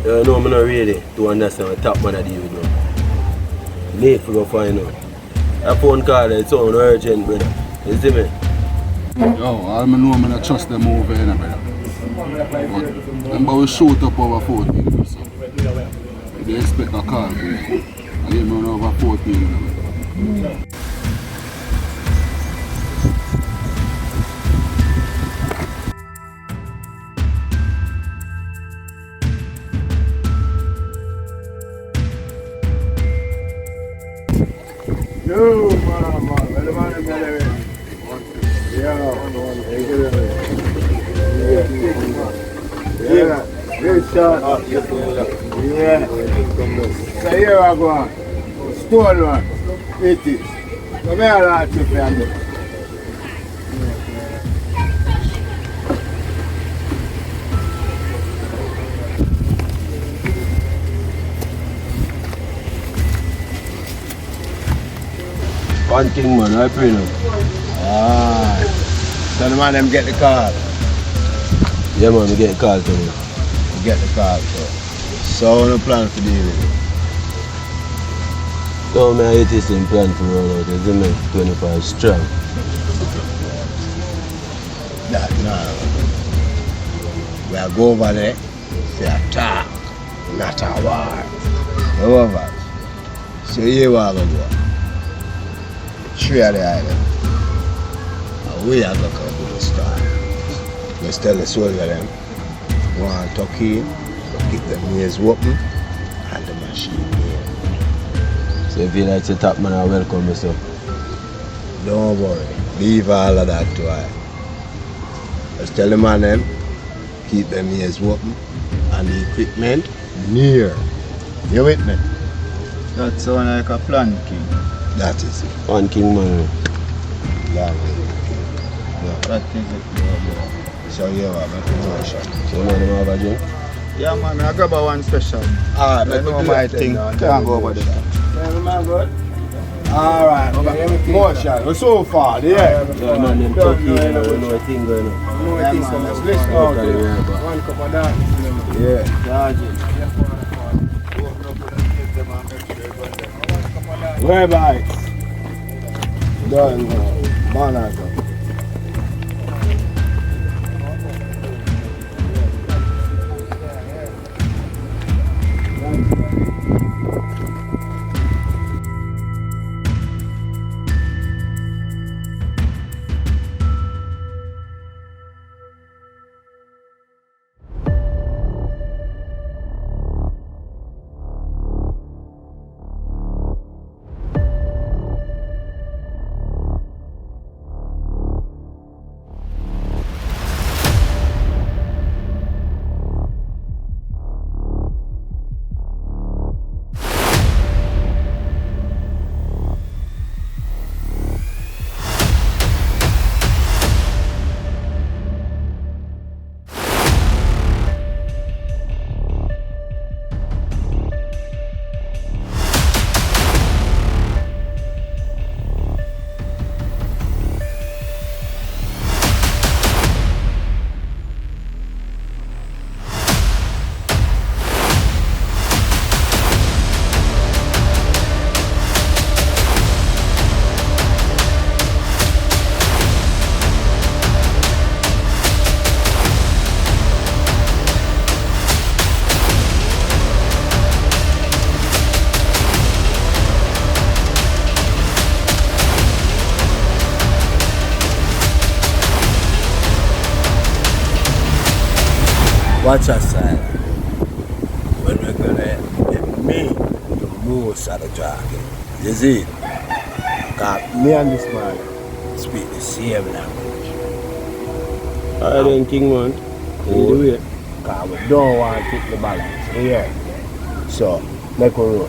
No, I'm not ready to understand what top man I deal with now. Need to go find out. A phone call is so urgent, brother. You see me? Yo, all I know I don't trust them over here, brother. But remember we shoot up over 14, so they expect a call, bro. I didn't run over 14. No, man. Where the man is there? Yeah. Good shot. Yeah. So here I go. Stone one. 80. Come here, lad, to family. One thing, man, I pray now. So the man them get the call. Yeah, man, we get a call to me. You get the call, so no plan for deal with it. So, man, it is in plan to run out, isn't it? 25 strong. That now. We are go over there, say attack, not a war. However, so here we are going to go. Three of the island. And we are going to come to the start. Let's tell the soldier them, want to keep them ears open and the machine here. So if you like to top man, I welcome you, sir. Don't worry, leave all of that to I. Let's tell the man them, keep them ears open and the equipment near. You with me? That sounds like a plan, King. That is it. One king, man. That is it. That is it, bro. So you have a motion. So, man, you have a drink? Yeah, man, I grab a one special. Alright, I know my thing. Can't go over there. Alright, motion. We're so far, yeah. Yeah, man, them talking, you know, we know a thing going on. Yeah, man, let's listen out. One cup of that. Yeah. Whereabouts? Done, man. Watch your side. When we're gonna me the most of the talking. You see? Cause me and this man speak the same language. Alright then, king, man. You do it. Cause we don't want to take the balance here. So, make we roll.